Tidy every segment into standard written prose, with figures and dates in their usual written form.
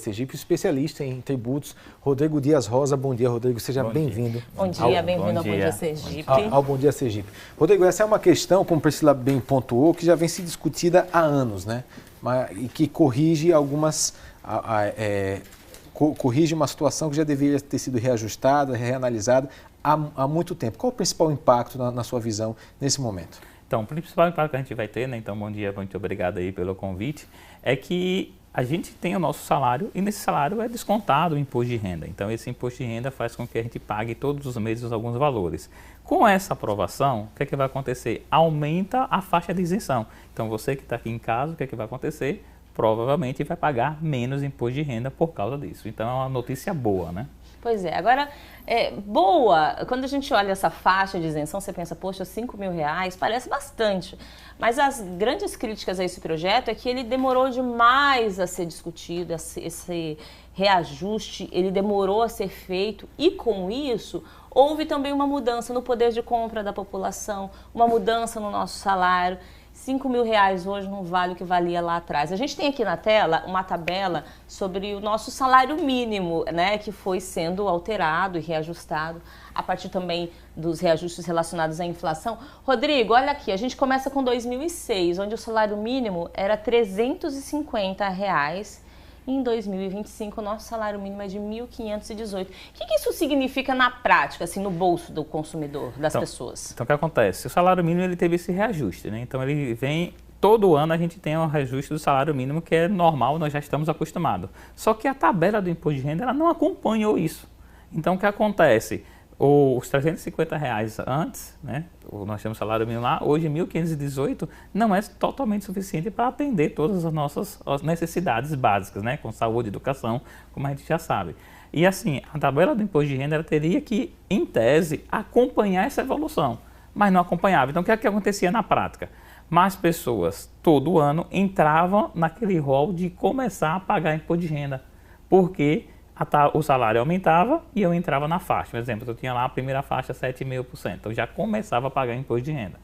Sergipe, especialista em tributos, Rodrigo Dias Rosa. Bom dia, Rodrigo, seja bem-vindo. Bom dia, bem-vindo ao Bom Dia Sergipe. Ao Bom Dia Sergipe. Rodrigo, essa é uma questão, como Priscila bem pontuou, que já vem se discutida há anos, né? E que corrige corrige uma situação que já deveria ter sido reajustada, reanalisada há muito tempo. Qual o principal impacto na sua visão nesse momento? Então, o principal impacto que a gente vai ter, né? Então, bom dia, muito obrigado aí pelo convite, é que a gente tem o nosso salário e nesse salário é descontado o imposto de renda. Então, esse imposto de renda faz com que a gente pague todos os meses alguns valores. Com essa aprovação, o que é que vai acontecer? Aumenta a faixa de isenção. Então, você que está aqui em casa, o que é que vai acontecer? Provavelmente vai pagar menos imposto de renda por causa disso. Então, é uma notícia boa, né? Pois é. Agora, boa, quando a gente olha essa faixa de isenção, você pensa, poxa, R$5.000 parece bastante. Mas as grandes críticas a esse projeto é que ele demorou demais a ser discutido, esse reajuste, ele demorou a ser feito e com isso houve também uma mudança no poder de compra da população, uma mudança no nosso salário. R$5.000 hoje não vale o que valia lá atrás. A gente tem aqui na tela uma tabela sobre o nosso salário mínimo, né, que foi sendo alterado e reajustado a partir também dos reajustes relacionados à inflação. Rodrigo, olha aqui, a gente começa com 2006, onde o salário mínimo era R$350. Em 2025, o nosso salário mínimo é de R$1.518. O que isso significa na prática, assim, no bolso do consumidor, das pessoas? Então, o que acontece? O salário mínimo ele teve esse reajuste, né? Então, ele vem... Todo ano a gente tem um reajuste do salário mínimo que é normal, nós já estamos acostumados. Só que a tabela do imposto de renda ela não acompanhou isso. Então, o que acontece? Os R$350 antes, né? Nós temos salário mínimo lá, hoje R$1.518 não é totalmente suficiente para atender todas as nossas necessidades básicas, né? Com saúde, educação, como a gente já sabe. E assim, a tabela do imposto de renda ela teria que, em tese, acompanhar essa evolução, mas não acompanhava. Então, o que é que acontecia na prática? Mais pessoas, todo ano, entravam naquele rol de começar a pagar imposto de renda, porque o salário aumentava e eu entrava na faixa. Por exemplo, eu tinha lá a primeira faixa 7,5%, eu já começava a pagar imposto de renda.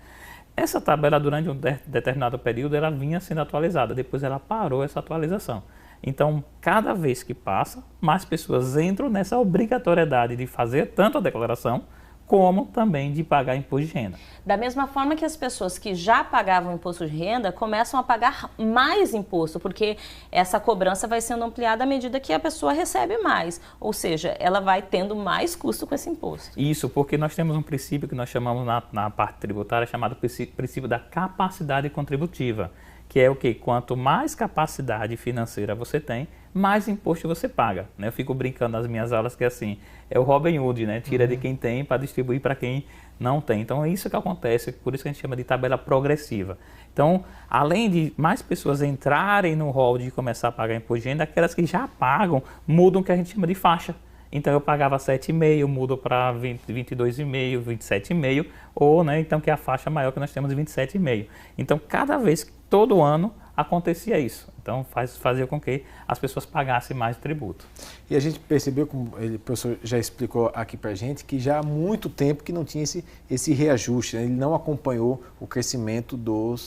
Essa tabela, durante um determinado período, ela vinha sendo atualizada, depois ela parou essa atualização. Então, cada vez que passa, mais pessoas entram nessa obrigatoriedade de fazer tanto a declaração, como também de pagar imposto de renda. Da mesma forma que as pessoas que já pagavam imposto de renda começam a pagar mais imposto, porque essa cobrança vai sendo ampliada à medida que a pessoa recebe mais, ou seja, ela vai tendo mais custo com esse imposto. Isso, porque nós temos um princípio que nós chamamos na parte tributária, chamado princípio da capacidade contributiva, que é o que? Quanto mais capacidade financeira você tem, mais imposto você paga, né? Eu fico brincando nas minhas aulas que assim, é o Robin Hood, né? Tira de quem tem para distribuir para quem não tem. Então é isso que acontece, por isso que a gente chama de tabela progressiva. Então, além de mais pessoas entrarem no rol de começar a pagar imposto de renda, aquelas que já pagam mudam o que a gente chama de faixa. Então eu pagava 7,5, mudo para 22,5, 27,5, ou né, então que é a faixa maior que nós temos 27,5. Então cada vez, todo ano, acontecia isso. Então fazia com que as pessoas pagassem mais tributo. E a gente percebeu, como o professor já explicou aqui para a gente, que já há muito tempo que não tinha esse reajuste, né? Ele não acompanhou o crescimento do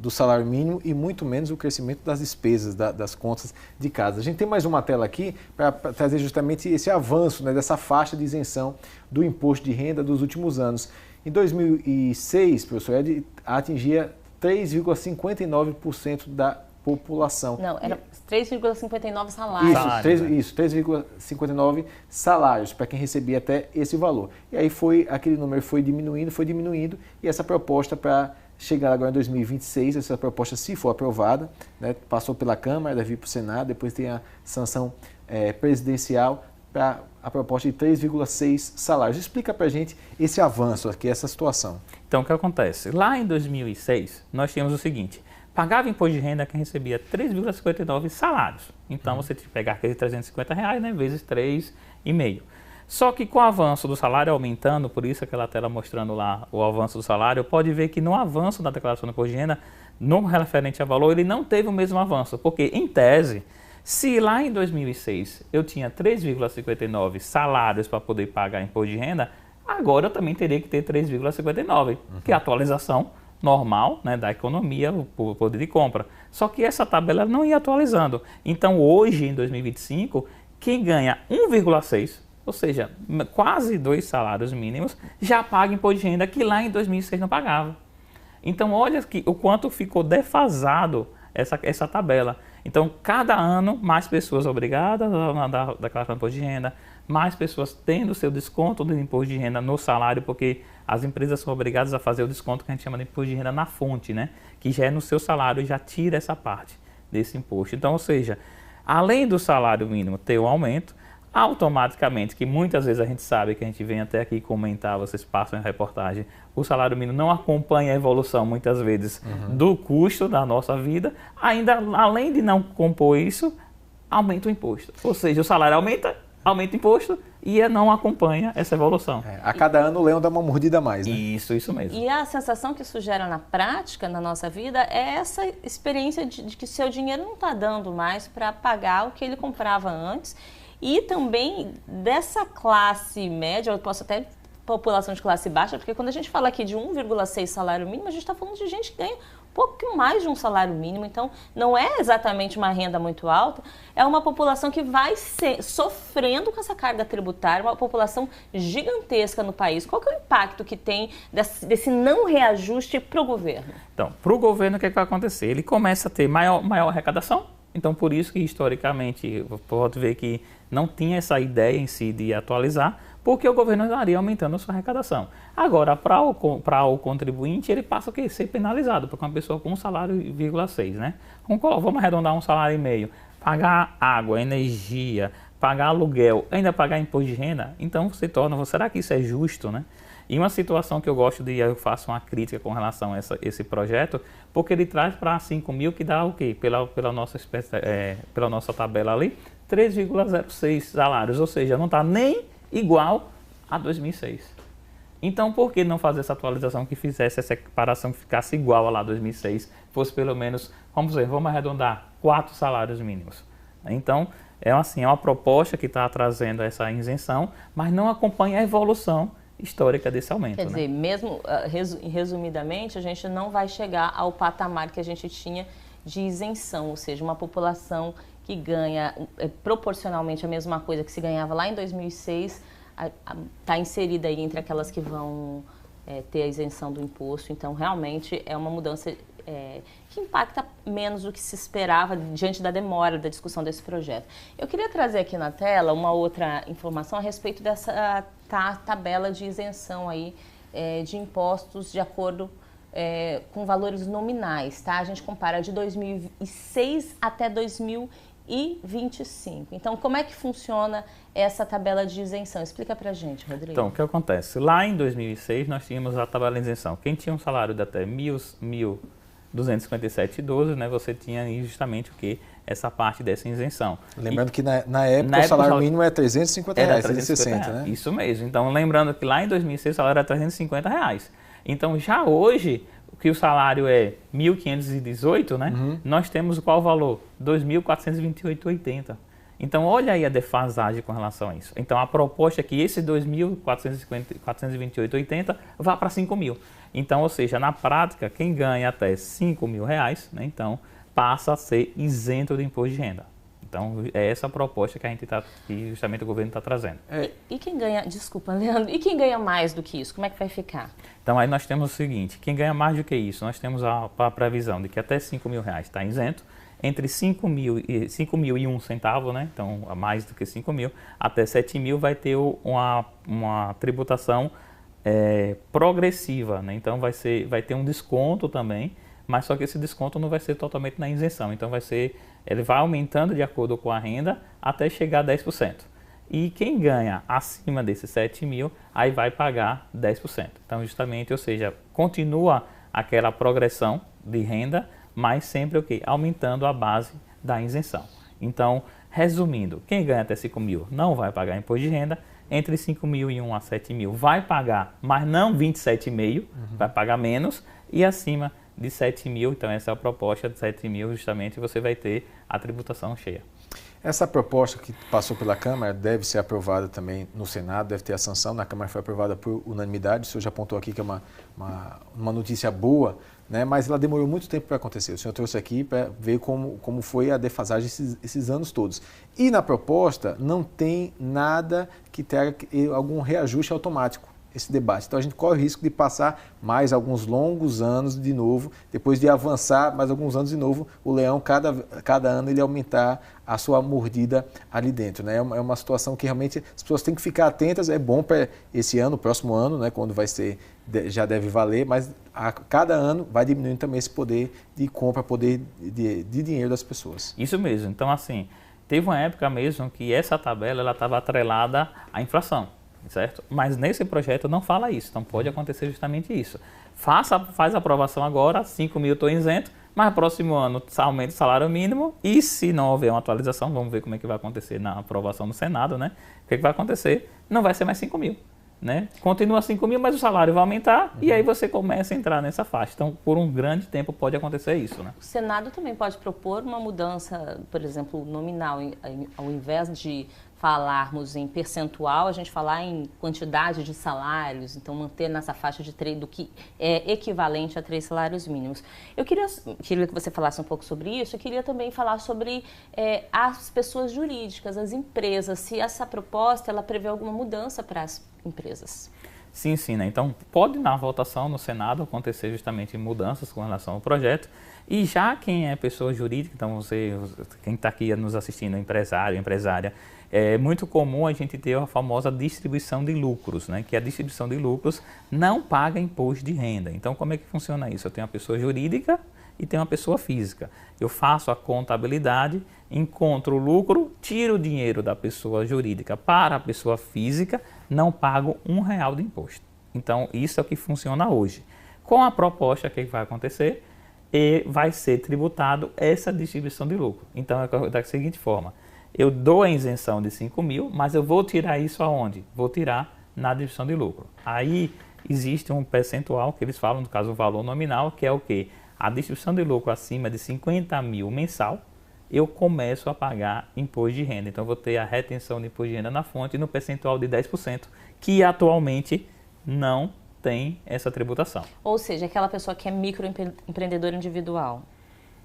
salário mínimo e muito menos o crescimento das despesas, das contas de casa. A gente tem mais uma tela aqui para trazer justamente esse avanço, né, dessa faixa de isenção do imposto de renda dos últimos anos. Em 2006, professor, atingia 3,59% da população. Não, era 3,59 salários. Isso, 3,59 salários para quem recebia até esse valor. E aí aquele número foi diminuindo e essa proposta para chegar agora em 2026, essa proposta, se for aprovada, né, passou pela Câmara, deve ir para o Senado, depois tem a sanção presidencial para a proposta de 3,6 salários. Explica para a gente esse avanço aqui, essa situação. Então, o que acontece? Lá em 2006, nós tínhamos o seguinte, pagava imposto de renda quem recebia 3,59 salários. Então, você tinha que pegar aqueles R$350, né, vezes 3,5. Só que com o avanço do salário aumentando, por isso aquela tela mostrando lá o avanço do salário, pode ver que no avanço da declaração do imposto de renda, no referente a valor, ele não teve o mesmo avanço, porque em tese, se lá em 2006 eu tinha 3,59 salários para poder pagar imposto de renda, agora eu também teria que ter 3,59, que é a atualização normal, né, da economia, o poder de compra. Só que essa tabela não ia atualizando. Então, hoje, em 2025, quem ganha 1,6, ou seja, quase 2 salários mínimos, já paga imposto de renda que lá em 2006 não pagava. Então, olha o quanto ficou defasado essa tabela. Então, cada ano, mais pessoas obrigadas a declarar imposto de renda, mais pessoas tendo seu desconto do imposto de renda no salário, porque as empresas são obrigadas a fazer o desconto que a gente chama de imposto de renda na fonte, né? Que já é no seu salário, já tira essa parte desse imposto. Então, ou seja, além do salário mínimo ter um aumento, automaticamente, que muitas vezes a gente sabe, que a gente vem até aqui comentar, vocês passam em reportagem, o salário mínimo não acompanha a evolução, muitas vezes, do custo da nossa vida, ainda, além de não compor isso, aumenta o imposto. Ou seja, o salário aumenta o imposto e não acompanha essa evolução. A cada ano o leão dá uma mordida a mais, né? Isso mesmo. E a sensação que isso gera na prática, na nossa vida, é essa experiência de que seu dinheiro não está dando mais para pagar o que ele comprava antes. E também dessa classe média, eu posso até população de classe baixa, porque quando a gente fala aqui de 1,6 salário mínimo, a gente está falando de gente que ganha um pouco mais de um salário mínimo, então não é exatamente uma renda muito alta, é uma população que vai sofrendo com essa carga tributária, uma população gigantesca no país. Qual que é o impacto que tem desse não reajuste para o governo? Então, para o governo, o que vai acontecer? Ele começa a ter maior arrecadação. Então, por isso que, historicamente, pode ver que não tinha essa ideia em si de atualizar, porque o governo estaria aumentando a sua arrecadação. Agora, para o contribuinte, ele passa a ser penalizado, porque uma pessoa com 1,6 salário, né? Vamos arredondar 1,5 salário, pagar água, energia, pagar aluguel, ainda pagar imposto de renda, então será que isso é justo, né? E uma situação que eu faço uma crítica com relação a esse projeto, porque ele traz para 5 mil, que dá o quê? Pela nossa tabela ali, 3,06 salários, ou seja, não está nem igual a 2006. Então, por que não fazer essa atualização que fizesse essa equiparação que ficasse igual a lá 2006, fosse pelo menos, vamos arredondar, 4 salários mínimos? Então, é uma proposta que está trazendo essa isenção, mas não acompanha a evolução histórica desse aumento. Quer dizer, mesmo resumidamente, a gente não vai chegar ao patamar que a gente tinha de isenção, ou seja, uma população que ganha proporcionalmente a mesma coisa que se ganhava lá em 2006, está inserida aí entre aquelas que vão ter a isenção do imposto. Então, realmente é uma mudança que impacta menos do que se esperava diante da demora da discussão desse projeto. Eu queria trazer aqui na tela uma outra informação a respeito dessa tabela de isenção aí, de impostos de acordo com valores nominais, tá? A gente compara de 2006 até 2025. Então, como é que funciona essa tabela de isenção? Explica pra gente, Rodrigo. Então, o que acontece? Lá em 2006, nós tínhamos a tabela de isenção. Quem tinha um salário de até 1.257,12, né, você tinha justamente o que? Essa parte dessa isenção. Lembrando que na época o salário mínimo é R$350, R$360, né? Isso mesmo. Então, lembrando que lá em 2006 o salário era R$350. Então, já hoje, que o salário é 1.518, né? Nós temos qual valor? 2.428,80. Então, olha aí a defasagem com relação a isso. Então, a proposta é que esse 2.428,80 vá para 5 mil. Então, ou seja, na prática, quem ganha até 5 mil reais, né, então, passa a ser isento do imposto de renda. Então, é essa a proposta que justamente o governo está trazendo. E quem ganha, desculpa, Leandro, e quem ganha mais do que isso? Como é que vai ficar? Então, aí nós temos o seguinte, quem ganha mais do que isso, nós temos a previsão de que até 5 mil reais está isento, entre 5 mil e 1 centavo, né? Então, a mais do que 5 mil, até 7 mil vai ter uma tributação progressiva, né? Então, vai ter um desconto também, mas só que esse desconto não vai ser totalmente na isenção. Então, ele vai aumentando de acordo com a renda até chegar a 10%. E quem ganha acima desses 7 mil, aí vai pagar 10%. Então, justamente, ou seja, continua aquela progressão de renda, mas sempre o quê? Aumentando a base da isenção. Então, resumindo, quem ganha até 5 mil não vai pagar imposto de renda, entre 5.001 a 7 mil vai pagar, mas não 27,5, vai pagar menos, e acima de 7 mil, então essa é a proposta de 7 mil, justamente você vai ter a tributação cheia. Essa proposta que passou pela Câmara deve ser aprovada também no Senado, deve ter a sanção. Na Câmara foi aprovada por unanimidade. O senhor já apontou aqui que é uma notícia boa né? Mas ela demorou muito tempo para acontecer. O senhor trouxe aqui para ver como foi a defasagem esses anos todos. E na proposta não tem nada que traga algum reajuste automático esse debate. Então a gente corre o risco de passar mais alguns longos anos de novo, depois de avançar mais alguns anos de novo, o leão, cada ano ele aumentar a sua mordida ali dentro, né? É uma situação que realmente as pessoas têm que ficar atentas. É bom para esse ano, próximo ano, né? Quando vai ser, já deve valer, mas a cada ano vai diminuindo também esse poder de compra, poder de dinheiro das pessoas. Isso mesmo. Então, assim, teve uma época mesmo que essa tabela ela estava atrelada à inflação. Certo? Mas nesse projeto não fala isso, então pode acontecer justamente isso. Faz a aprovação agora, 5 mil estou isento, mas próximo ano aumenta o salário mínimo e se não houver uma atualização, vamos ver como é que vai acontecer na aprovação no Senado, né? O que vai acontecer? Não vai ser mais 5 mil. Né? Continua 5 mil, mas o salário vai aumentar e aí você começa a entrar nessa faixa. Então, por um grande tempo pode acontecer isso. Né? O Senado também pode propor uma mudança, por exemplo, nominal, ao invés de falarmos em percentual, a gente falar em quantidade de salários, então manter nessa faixa do que é equivalente a 3 salários mínimos. Eu queria que você falasse um pouco sobre isso, eu queria também falar sobre as pessoas jurídicas, as empresas, se essa proposta ela prevê alguma mudança para as empresas. Sim, né? Então pode na votação no Senado acontecer justamente mudanças com relação ao projeto. E já quem é pessoa jurídica, então quem está aqui nos assistindo, empresário, empresária, é muito comum a gente ter a famosa distribuição de lucros, né? Que a distribuição de lucros não paga imposto de renda. Então como é que funciona isso? Eu tenho uma pessoa jurídica e tenho uma pessoa física. Eu faço a contabilidade, encontro o lucro, tiro o dinheiro da pessoa jurídica para a pessoa física, não pago R$1 de imposto. Então isso é o que funciona hoje. Com a proposta, o que vai acontecer? E vai ser tributado essa distribuição de lucro. Então é da seguinte forma, eu dou a isenção de 5 mil, mas eu vou tirar isso aonde? Vou tirar na distribuição de lucro. Aí existe um percentual que eles falam, no caso o valor nominal, que é o quê? A distribuição de lucro acima de 50 mil mensal, eu começo a pagar imposto de renda. Então eu vou ter a retenção de imposto de renda na fonte no percentual de 10%, que atualmente não tem essa tributação. Ou seja, aquela pessoa que é microempreendedor individual,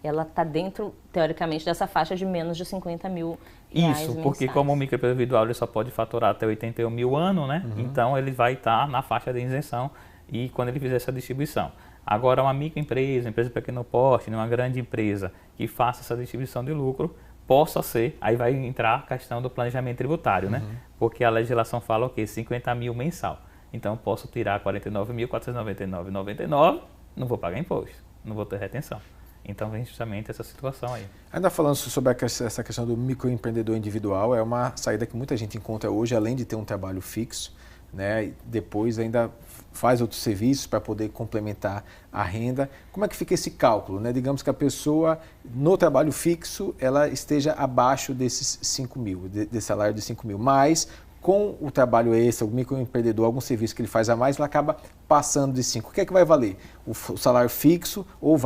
ela está dentro, teoricamente, dessa faixa de menos de 50 mil reais Isso, mensais. porque como o microempreendedor individual ele só pode faturar até 81 mil ano, né? Então ele vai estar na faixa de isenção e quando ele fizer essa distribuição. Agora uma microempresa, empresa de pequeno porte, uma grande empresa que faça essa distribuição de lucro, possa ser, aí vai entrar a questão do planejamento tributário, né? Porque a legislação fala o quê? 50 mil mensal. Então eu posso tirar 49.499,99, não vou pagar imposto, não vou ter retenção. Então vem justamente essa situação aí. Ainda falando sobre essa questão do microempreendedor individual, é uma saída que muita gente encontra hoje, além de ter um trabalho fixo, né? Depois ainda faz outros serviços para poder complementar a renda. Como é que fica esse cálculo, né? Digamos que a pessoa no trabalho fixo ela esteja abaixo desses 5 mil, desse salário de 5 mil, mas com o trabalho extra, o microempreendedor, algum serviço que ele faz a mais, ela acaba passando de 5. O que é que vai valer? O salário fixo ou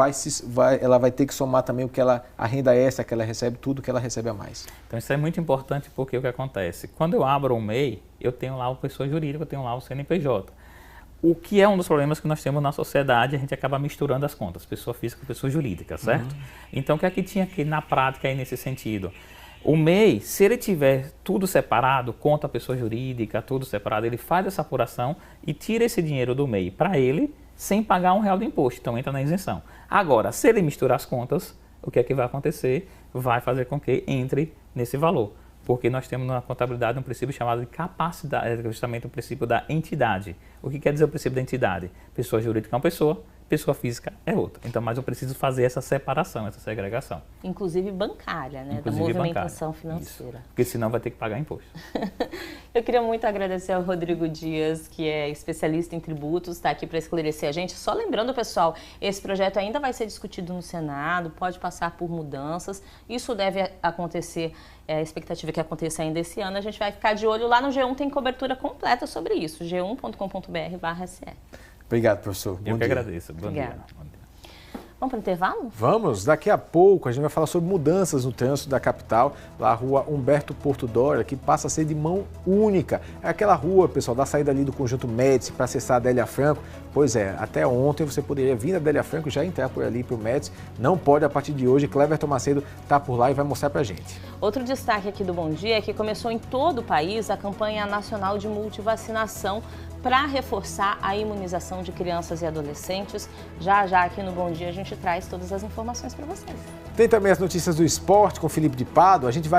ela vai ter que somar também a renda extra que ela recebe, tudo que ela recebe a mais? Então isso é muito importante porque o que acontece? Quando eu abro um MEI, eu tenho lá o pessoa jurídica, eu tenho lá o CNPJ. O que é um dos problemas que nós temos na sociedade, a gente acaba misturando as contas, pessoa física e pessoa jurídica, certo? Então o que é que tinha aqui na prática aí nesse sentido? O MEI, se ele tiver tudo separado, conta a pessoa jurídica, tudo separado, ele faz essa apuração e tira esse dinheiro do MEI para ele sem pagar R$1 de imposto, então entra na isenção. Agora, se ele misturar as contas, o que é que vai acontecer? Vai fazer com que entre nesse valor, porque nós temos na contabilidade um princípio chamado de capacidade, justamente o princípio da entidade. O que quer dizer o princípio da entidade? Pessoa jurídica é uma pessoa física é outra. Então, mas eu preciso fazer essa separação, essa segregação. Inclusive bancária, né? Inclusive da movimentação bancária. financeira. Isso. Porque senão vai ter que pagar imposto. Eu queria muito agradecer ao Rodrigo Dias, que é especialista em tributos, está aqui para esclarecer a gente. Só lembrando, pessoal, esse projeto ainda vai ser discutido no Senado, pode passar por mudanças. Isso deve acontecer, a expectativa é que aconteça ainda esse ano. A gente vai ficar de olho lá no G1, tem cobertura completa sobre isso, g1.com.br/se. Obrigado, professor. Eu que agradeço. Bom dia. Vamos para o intervalo? Vamos, daqui a pouco a gente vai falar sobre mudanças no trânsito da capital, lá a rua Humberto Porto Dória, que passa a ser de mão única. É aquela rua, pessoal, da saída ali do Conjunto Médici para acessar a Adélia Franco. Pois é, até ontem você poderia vir da Adélia Franco e já entrar por ali para o Médici. Não pode a partir de hoje. Cleverton Macedo está por lá e vai mostrar para a gente. Outro destaque aqui do Bom Dia é que começou em todo o país a campanha nacional de multivacinação para reforçar a imunização de crianças e adolescentes. Já aqui no Bom Dia a gente traz todas as informações para vocês. Tem também as notícias do esporte com Felipe de Pado. A gente vai